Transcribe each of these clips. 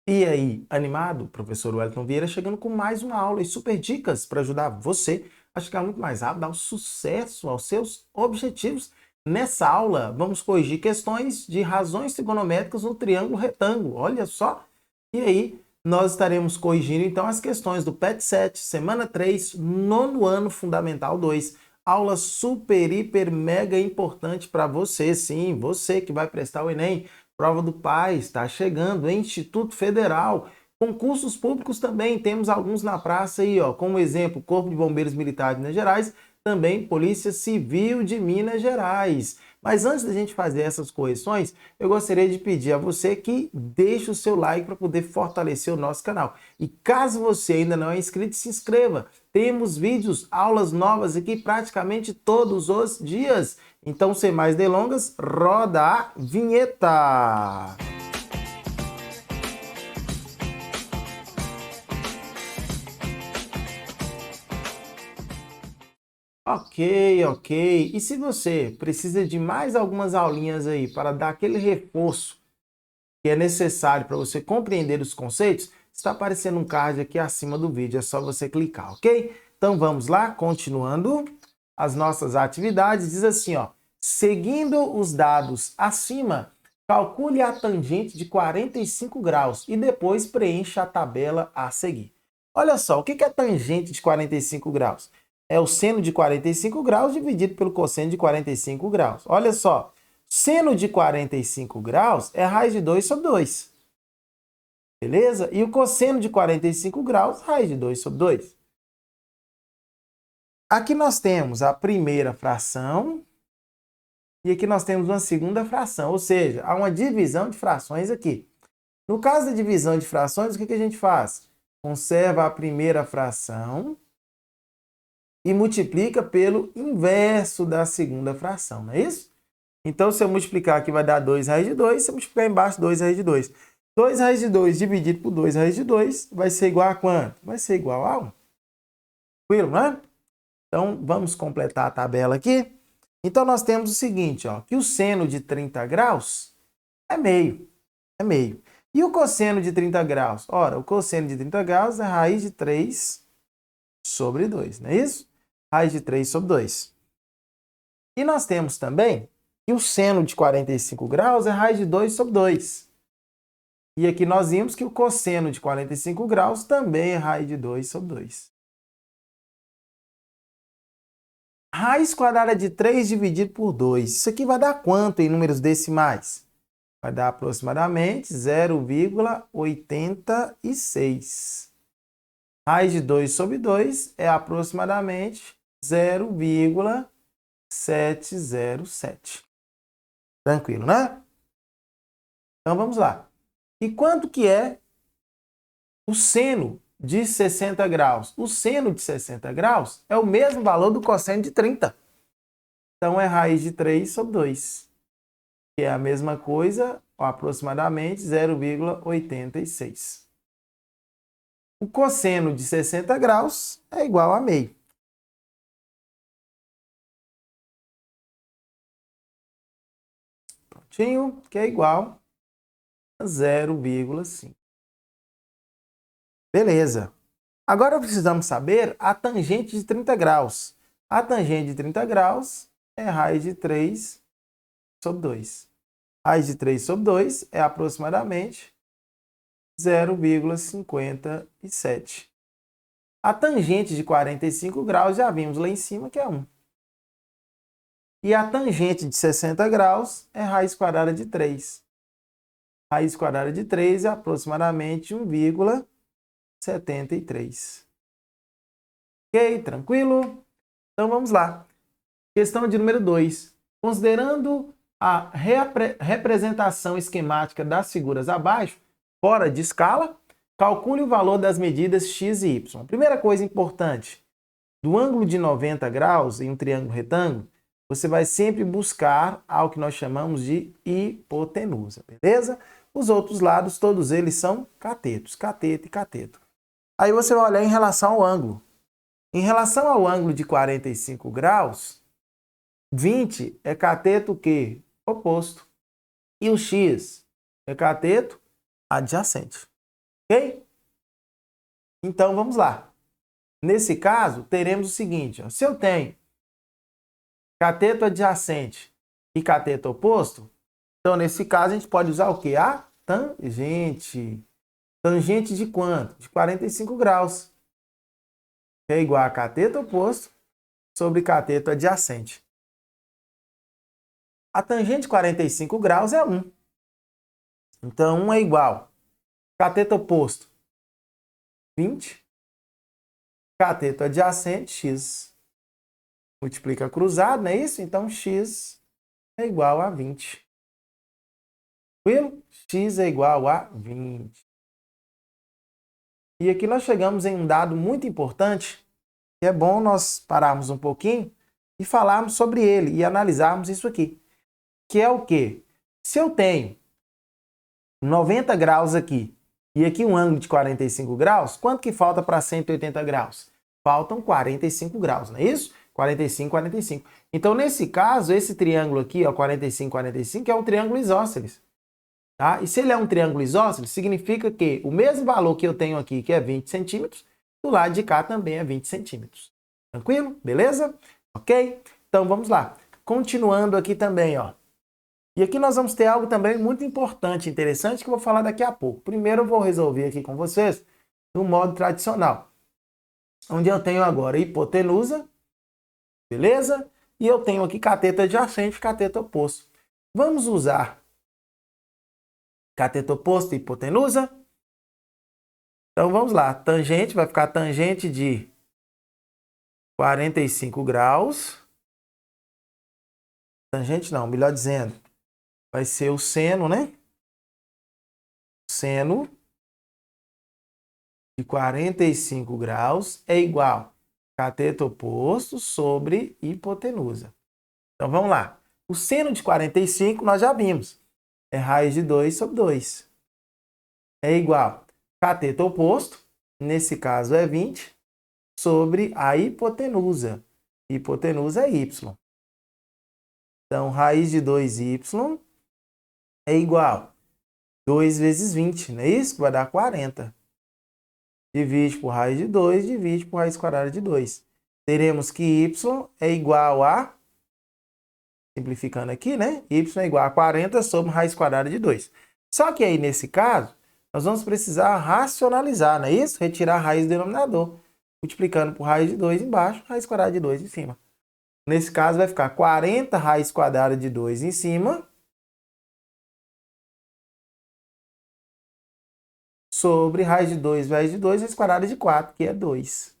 E aí, animado? Professor Wellington Vieira chegando com mais uma aula e super dicas para ajudar você a chegar muito mais rápido, dar um sucesso aos seus objetivos. Nessa aula, vamos corrigir questões de razões trigonométricas no triângulo retângulo. Olha só! E aí, nós estaremos corrigindo então as questões do PET 7, semana 3, nono ano fundamental 2. Aula super, hiper, mega importante para você, sim, você que vai prestar o Enem. Prova do PAS está chegando, Instituto Federal. Concursos públicos também, temos alguns na praça aí, ó, como exemplo, Corpo de Bombeiros Militar de Minas Gerais, também Polícia Civil de Minas Gerais. Mas antes da gente fazer essas correções, eu gostaria de pedir a você que deixe o seu like para poder fortalecer o nosso canal. E caso você ainda não é inscrito, se inscreva. Temos vídeos, aulas novas aqui praticamente todos os dias. Então, sem mais delongas, roda a vinheta! Ok, ok. E se você precisa de mais algumas aulinhas aí para dar aquele reforço que é necessário para você compreender os conceitos, está aparecendo um card aqui acima do vídeo, é só você clicar, ok? Então vamos lá, continuando as nossas atividades, diz assim, ó, seguindo os dados acima, calcule a tangente de 45 graus e depois preencha a tabela a seguir. Olha só, o que é tangente de 45 graus? É o seno de 45 graus dividido pelo cosseno de 45 graus. Olha só, seno de 45 graus é raiz de 2 sobre 2. Beleza? E o cosseno de 45 graus, raiz de 2 sobre 2. Aqui nós temos a primeira fração e aqui nós temos uma segunda fração, ou seja, há uma divisão de frações aqui. No caso da divisão de frações, o que a gente faz? Conserva a primeira fração e multiplica pelo inverso da segunda fração, não é isso? Então, se eu multiplicar aqui, vai dar 2 raiz de 2. Se eu multiplicar embaixo, 2 raiz de 2. 2 raiz de 2 dividido por 2 raiz de 2 vai ser igual a quanto? Vai ser igual a 1. Tranquilo, né? Então, vamos completar a tabela aqui. Então, nós temos o seguinte, ó, que o seno de 30 graus é meio. É meio. E o cosseno de 30 graus? Ora, o cosseno de 30 graus é raiz de 3 sobre 2, não é isso? Raiz de 3 sobre 2. E nós temos também que o seno de 45 graus é raiz de 2 sobre 2. E aqui nós vimos que o cosseno de 45 graus também é raiz de 2 sobre 2. Raiz quadrada de 3 dividido por 2. Isso aqui vai dar quanto em números decimais? Vai dar aproximadamente 0,86. Raiz de 2 sobre 2 é aproximadamente 0,707. Tranquilo, né? Então vamos lá. E quanto que é o seno de 60 graus? O seno de 60 graus é o mesmo valor do cosseno de 30. Então é raiz de 3 sobre 2, que é a mesma coisa, aproximadamente 0,86. O cosseno de 60 graus é igual a meio. Prontinho, que é igual a 0,5. Beleza. Agora precisamos saber a tangente de 30 graus. A tangente de 30 graus é raiz de 3 sobre 2. Raiz de 3 sobre 2 é aproximadamente 0,57. A tangente de 45 graus já vimos lá em cima que é 1. E a tangente de 60 graus é raiz quadrada de 3. Raiz quadrada de 3 é aproximadamente 1,73. Ok? Tranquilo? Então vamos lá. Questão de número 2. Considerando a representação esquemática das figuras abaixo, fora de escala, calcule o valor das medidas x e y. A primeira coisa importante, do ângulo de 90 graus em um triângulo retângulo, você vai sempre buscar algo que nós chamamos de hipotenusa, beleza? Os outros lados, todos eles são catetos, cateto e cateto. Aí você vai olhar em relação ao ângulo. Em relação ao ângulo de 45 graus, 20 é cateto o quê? Oposto. E o x é cateto adjacente. Ok? Então, vamos lá. Nesse caso, teremos o seguinte. Ó, se eu tenho cateto adjacente e cateto oposto, então, nesse caso, a gente pode usar o quê? A tangente. Tangente de quanto? De 45 graus. Que é igual a cateto oposto sobre cateto adjacente. A tangente de 45 graus é 1. Então, 1 é igual. Cateto oposto, 20. Cateto adjacente, x. Multiplica cruzado, não é isso? Então, x é igual a 20. Tranquilo? X é igual a 20. E aqui nós chegamos em um dado muito importante, que é bom nós pararmos um pouquinho e falarmos sobre ele e analisarmos isso aqui. Que é o quê? Se eu tenho 90 graus aqui e aqui um ângulo de 45 graus, quanto que falta para 180 graus? Faltam 45 graus, não é isso? 45, 45. Então, nesse caso, esse triângulo aqui, ó, 45, 45, é um triângulo isósceles. Tá? E se ele é um triângulo isósceles, significa que o mesmo valor que eu tenho aqui, que é 20 centímetros, do lado de cá também é 20 centímetros. Tranquilo? Beleza? Ok? Então, vamos lá. Continuando aqui também, ó. E aqui nós vamos ter algo também muito importante, interessante, que eu vou falar daqui a pouco. Primeiro eu vou resolver aqui com vocês no modo tradicional, onde eu tenho agora hipotenusa, beleza? E eu tenho aqui cateto adjacente e cateto oposto. Vamos usar cateto oposto e hipotenusa? Então vamos lá, tangente vai ficar tangente de 45 graus. Tangente não, melhor dizendo, vai ser o seno, né? Seno de 45 graus é igual a cateto oposto sobre hipotenusa. Então vamos lá. O seno de 45 nós já vimos. É raiz de 2 sobre 2. É igual a cateto oposto, nesse caso é 20, sobre a hipotenusa. Hipotenusa é y. Então, raiz de 2y é igual a 2 vezes 20, não é isso? Que vai dar 40. Divide por raiz de 2, divide por raiz quadrada de 2. Teremos que y é igual a, simplificando aqui, né? Y é igual a 40 sobre raiz quadrada de 2. Só que aí, nesse caso, nós vamos precisar racionalizar, não é isso? Retirar a raiz do denominador. Multiplicando por raiz de 2 embaixo, raiz quadrada de 2 em cima. Nesse caso, vai ficar 40 raiz quadrada de 2 em cima sobre raiz de 2 vezes de 2, raiz quadrada de 4, que é 2.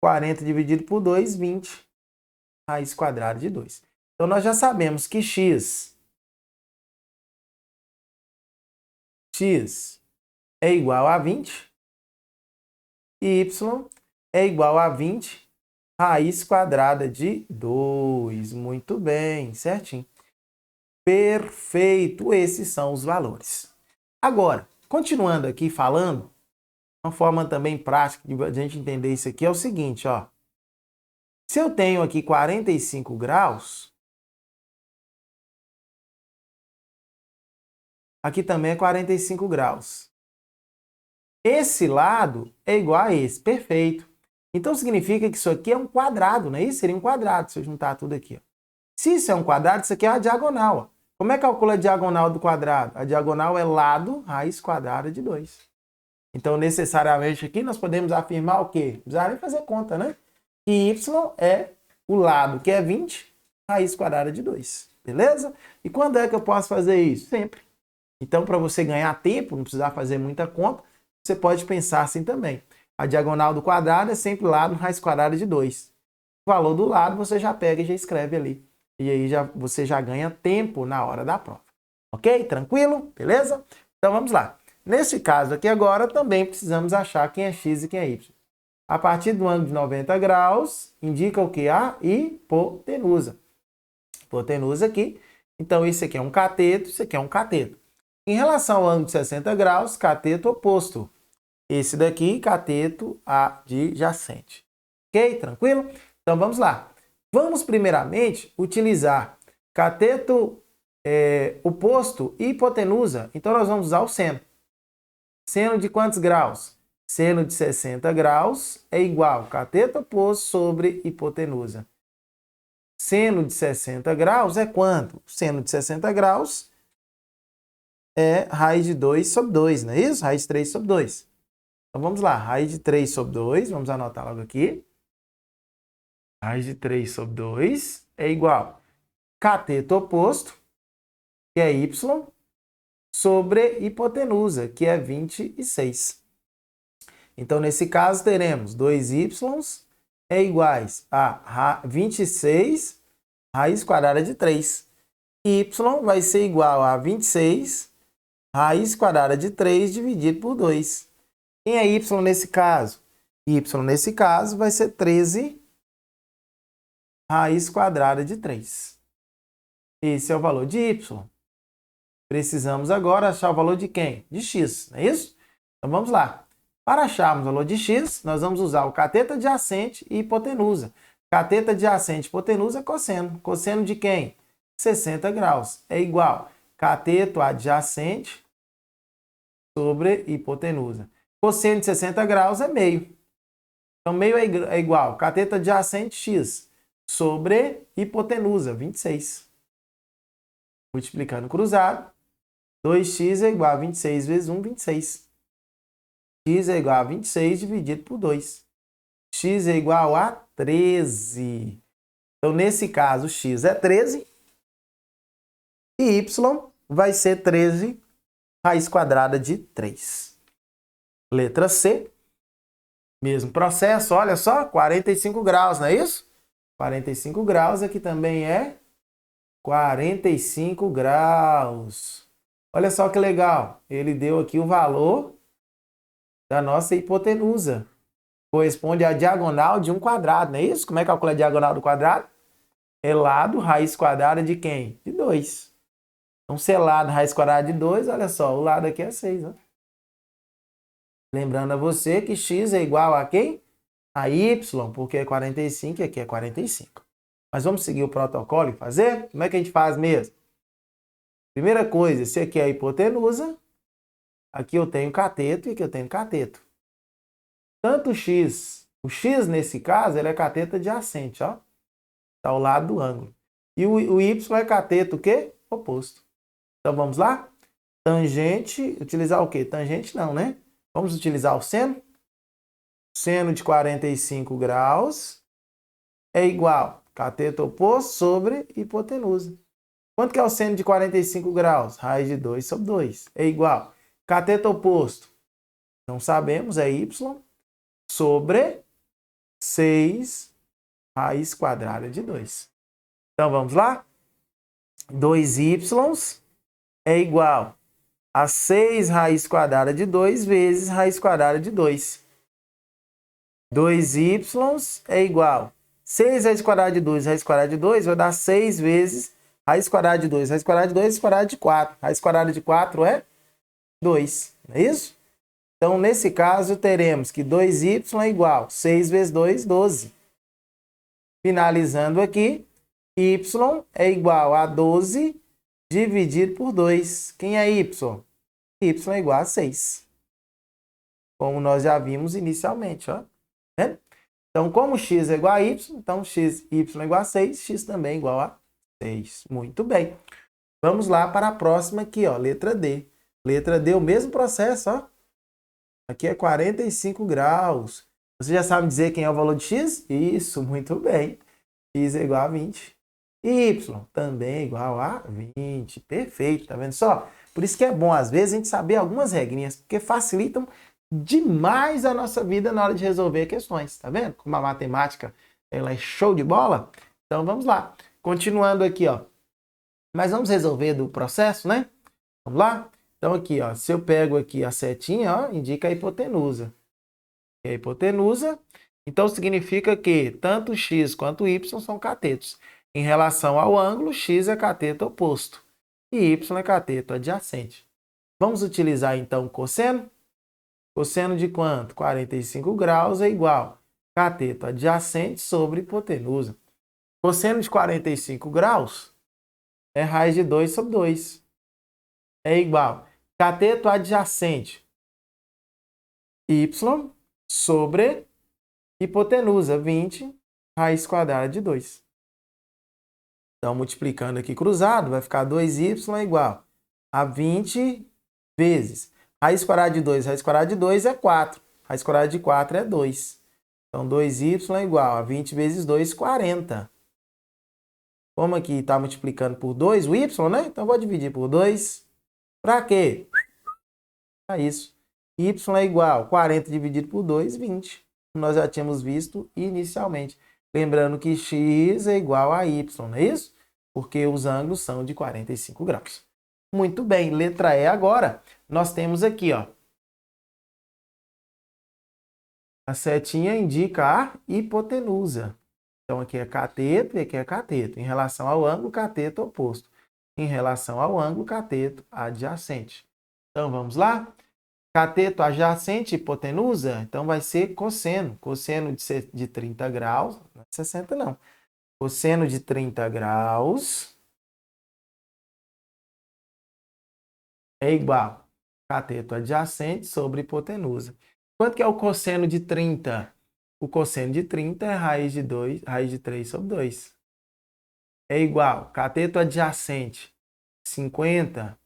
40 dividido por 2, 20 raiz quadrada de 2. Então, nós já sabemos que x é igual a 20 e y é igual a 20 raiz quadrada de 2. Muito bem, certinho. Perfeito, esses são os valores. Agora, continuando aqui falando, uma forma também prática de a gente entender isso aqui é o seguinte, ó. Se eu tenho aqui 45 graus, aqui também é 45 graus. Esse lado é igual a esse, perfeito. Então significa que isso aqui é um quadrado, não é isso? Seria um quadrado se eu juntar tudo aqui. Ó. Se isso é um quadrado, isso aqui é uma diagonal. Ó. Como é que calcula a diagonal do quadrado? A diagonal é lado raiz quadrada de 2. Então, necessariamente aqui nós podemos afirmar o quê? Não precisa nem fazer conta, né? Que y é o lado, que é 20, raiz quadrada de 2. Beleza? E quando é que eu posso fazer isso? Sempre. Então, para você ganhar tempo, não precisar fazer muita conta, você pode pensar assim também. A diagonal do quadrado é sempre lado raiz quadrada de 2. O valor do lado você já pega e já escreve ali. E aí você já ganha tempo na hora da prova. Ok? Tranquilo? Beleza? Então vamos lá. Nesse caso aqui agora, também precisamos achar quem é x e quem é y. A partir do ângulo de 90 graus, indica o que? A hipotenusa. Hipotenusa aqui. Então, isso aqui é um cateto, isso aqui é um cateto. Em relação ao ângulo de 60 graus, cateto oposto. Esse daqui, cateto adjacente. Ok? Tranquilo? Então, vamos lá. Vamos, primeiramente, utilizar cateto oposto e hipotenusa. Então, nós vamos usar o seno. Seno de quantos graus? Seno de 60 graus é igual cateto oposto sobre hipotenusa. Seno de 60 graus é quanto? Seno de 60 graus é raiz de 2 sobre 2, não é isso? Raiz de 3 sobre 2. Então vamos lá, raiz de 3 sobre 2, vamos anotar logo aqui. Raiz de 3 sobre 2 é igual cateto oposto, que é y, sobre hipotenusa, que é 26. Então, nesse caso, teremos 2y é iguais a 26 raiz quadrada de 3. Y vai ser igual a 26 raiz quadrada de 3 dividido por 2. Quem é y nesse caso? Y nesse caso vai ser 13 raiz quadrada de 3. Esse é o valor de y. Precisamos agora achar o valor de quem? De x, não é isso? Então vamos lá. Para acharmos o valor de x, nós vamos usar o cateto adjacente e hipotenusa. Cateto adjacente e hipotenusa é cosseno. Cosseno de quem? 60 graus. É igual cateto adjacente sobre hipotenusa. Cosseno de 60 graus é meio. Então, meio é igual cateto adjacente x sobre hipotenusa, 26. Multiplicando cruzado, 2x é igual a 26 vezes 1, 26. X é igual a 26 dividido por 2. X é igual a 13. Então, nesse caso, x é 13 e y vai ser 13 raiz quadrada de 3. Letra C. Mesmo processo, olha só, 45 graus, não é isso? 45 graus aqui também é 45 graus. Olha só que legal. Ele deu aqui o valor da nossa hipotenusa. Corresponde à diagonal de um quadrado, não é isso? Como é que calcula a diagonal do quadrado? É lado raiz quadrada de quem? De 2. Então, se é lado raiz quadrada de 2, olha só, o lado aqui é 6. Ó. Lembrando a você que x é igual a quem? A y, porque é 45 e aqui é 45. Mas vamos seguir o protocolo e fazer? Como é que a gente faz mesmo? Primeira coisa, se aqui é a hipotenusa, aqui eu tenho cateto e aqui eu tenho cateto. Tanto o x nesse caso, ele é cateto adjacente, ó. Está ao lado do ângulo. E o y é cateto o quê? Oposto. Então vamos lá? Tangente, utilizar o quê? Tangente não, né? Vamos utilizar o seno. Seno de 45 graus é igual cateto oposto sobre hipotenusa. Quanto que é o seno de 45 graus? Raiz de 2 sobre 2. É igual. Cateto oposto, não sabemos, é y sobre 6 raiz quadrada de 2. Então, vamos lá? 2y é igual a 6 raiz quadrada de 2 vezes raiz quadrada de 2. 2y é igual 6 raiz quadrada de 2, raiz quadrada de 2 vai dar 6 vezes raiz quadrada de 2. Raiz quadrada de 2, raiz quadrada de 4. Raiz quadrada de 4 é 2, não é isso? Então, nesse caso, teremos que 2y é igual 6 vezes 2, 12. Finalizando aqui, y é igual a 12 dividido por 2. Quem é y? Y é igual a 6. Como nós já vimos inicialmente, ó. Né? Então, como x é igual a y, então y é igual a 6, x também é igual a 6. Muito bem. Vamos lá para a próxima aqui, ó, letra D. Letra D, o mesmo processo, ó. Aqui é 45 graus. Você já sabe dizer quem é o valor de x? Isso, muito bem. X é igual a 20. E y também é igual a 20. Perfeito, tá vendo só? Por isso que é bom, às vezes, a gente saber algumas regrinhas, porque facilitam demais a nossa vida na hora de resolver questões, tá vendo? Como a matemática, ela é show de bola. Então, vamos lá. Continuando aqui, ó. Mas vamos resolver do processo, né? Vamos lá? Então, aqui, ó, se eu pego aqui a setinha, ó, indica a hipotenusa. E a hipotenusa, então, significa que tanto x quanto y são catetos. Em relação ao ângulo, x é cateto oposto e y é cateto adjacente. Vamos utilizar, então, o cosseno? Cosseno de quanto? 45 graus é igual cateto adjacente sobre hipotenusa. Cosseno de 45 graus é raiz de 2 sobre 2. É igual cateto adjacente. y sobre hipotenusa, 20 raiz quadrada de 2. Então, multiplicando aqui cruzado, vai ficar 2y igual a 20 vezes. Raiz quadrada de 2, raiz quadrada de 2 é 4. Raiz quadrada de 4 é 2. Então, 2y é igual a 20 vezes 2, 40. Como aqui está multiplicando por 2 o y, né? Então, vou dividir por 2. Para quê? Para isso. Y é igual a 40 dividido por 2, 20. Nós já tínhamos visto inicialmente. Lembrando que x é igual a y, não é isso? Porque os ângulos são de 45 graus. Muito bem, letra E agora. Nós temos aqui, ó. A setinha indica a hipotenusa. Então, aqui é cateto e aqui é cateto. Em relação ao ângulo, cateto oposto. Em relação ao ângulo, cateto adjacente. Então, vamos lá? Cateto adjacente, hipotenusa, então vai ser cosseno. Cosseno de 30 graus, não é 60 não. Cosseno de 30 graus é igual a cateto adjacente sobre hipotenusa. Quanto que é o cosseno de 30? O cosseno de 30 é raiz de 2, raiz de 3 sobre 2. É igual a cateto adjacente 50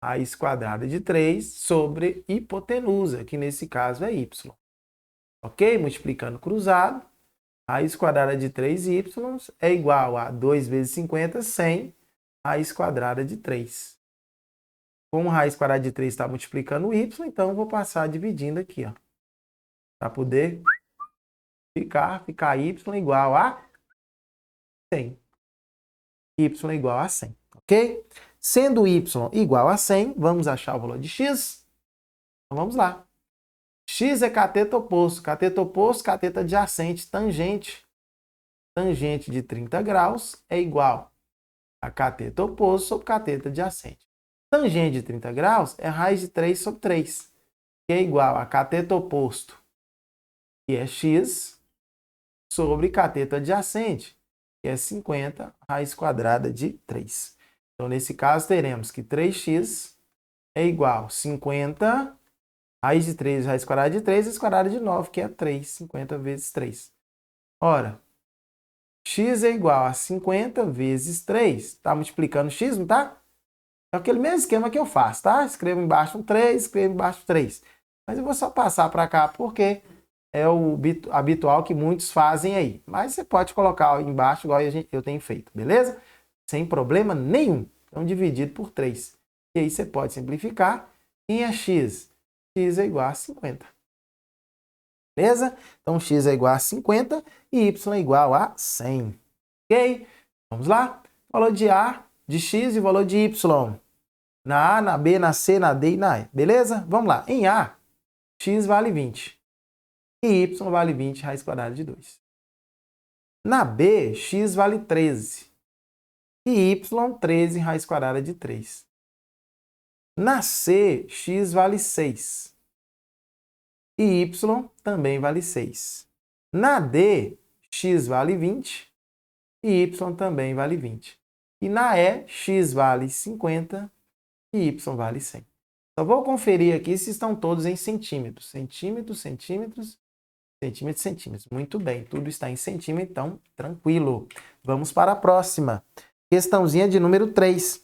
raiz quadrada de 3 sobre hipotenusa, que nesse caso é y. Ok? Multiplicando cruzado, raiz quadrada de 3y é igual a 2 vezes 50, 100, raiz quadrada de 3. Como raiz quadrada de 3 está multiplicando o y, então eu vou passar dividindo aqui, ó, para poder ficar y igual a 100. Y igual a 100, ok? Sendo y igual a 100, vamos achar o valor de x? Então vamos lá. X é cateto oposto, cateto adjacente, tangente. Tangente de 30 graus é igual a cateto oposto sobre cateto adjacente. Tangente de 30 graus é raiz de 3 sobre 3, que é igual a cateto oposto, que é x, sobre cateto adjacente, que é 50 raiz quadrada de 3. Então, nesse caso, teremos que 3x é igual a 50 raiz de 3, raiz quadrada de 3, raiz quadrada de 9, que é 3, 50 vezes 3. Ora, x é igual a 50 vezes 3. Está multiplicando x, não tá? É aquele mesmo esquema que eu faço, tá? Escrevo embaixo um 3, escrevo embaixo 3. Mas eu vou só passar para cá porque é o habitual que muitos fazem aí. Mas você pode colocar embaixo igual eu tenho feito, beleza? Sem problema nenhum. Então, dividido por 3. E aí você pode simplificar. Quem é x? X é igual a 50. Beleza? Então, x é igual a 50 e y é igual a 100. Ok? Vamos lá? Valor de A, de x e valor de y. Na A, na B, na C, na D e na E. Beleza? Vamos lá. Em A, x vale 20. E y vale 20 raiz quadrada de 2. Na B, x vale 13. E y, 13 raiz quadrada de 3. Na C, x vale 6. E y também vale 6. Na D, x vale 20. E y também vale 20. E na E, x vale 50. E y vale 100. Só vou conferir aqui se estão todos em centímetros. Centímetros, centímetros, centímetros, centímetros. Muito bem, tudo está em centímetro, então tranquilo. Vamos para a próxima. Questãozinha de número 3,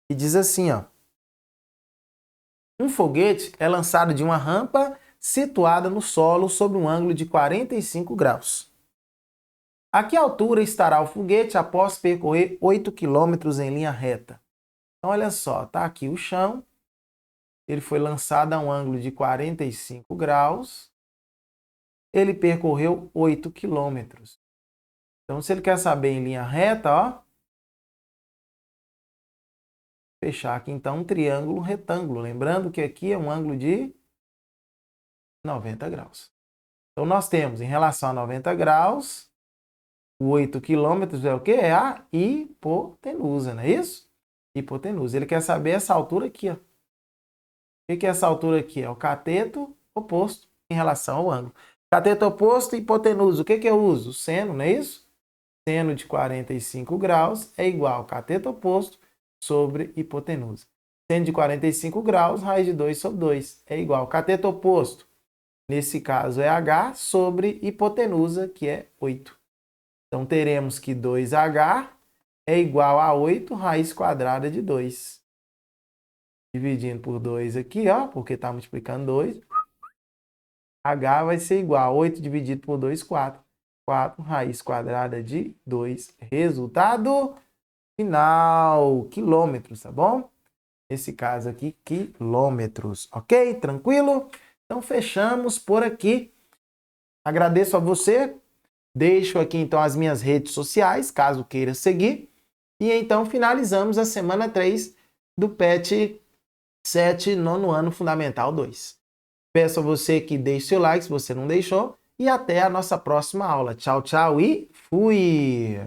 que diz assim, ó. Um foguete é lançado de uma rampa situada no solo sob um ângulo de 45 graus. A que altura estará o foguete após percorrer 8 km em linha reta? Então, olha só, tá aqui o chão. Ele foi lançado a um ângulo de 45 graus. Ele percorreu 8 km. Então, se ele quer saber em linha reta, ó, fechar aqui então um triângulo retângulo. Lembrando que aqui é um ângulo de 90 graus. Então, nós temos em relação a 90 graus, 8 quilômetros é o quê? É a hipotenusa, não é isso? Hipotenusa. Ele quer saber essa altura aqui, ó. O que é essa altura aqui? É o cateto oposto em relação ao ângulo. Cateto oposto e hipotenusa. O que eu uso? O seno, não é isso? Seno de 45 graus é igual ao cateto oposto sobre hipotenusa. Seno de 45 graus, raiz de 2 sobre 2 é igual ao cateto oposto. nesse caso é h, sobre hipotenusa, que é 8. Então, teremos que 2h é igual a 8 raiz quadrada de 2. Dividindo por 2 aqui, ó, porque está multiplicando 2. H vai ser igual a 8 dividido por 2, 4. 4 raiz quadrada de 2. Resultado final, quilômetros, tá bom? Nesse caso aqui, quilômetros, ok? Tranquilo? Então, fechamos por aqui. Agradeço a você. Deixo aqui, então, as minhas redes sociais, caso queira seguir. E, então, finalizamos a semana 3 do PET 7, nono ano Fundamental 2. Peço a você que deixe seu like se você não deixou. E até a nossa próxima aula. Tchau, tchau e fui!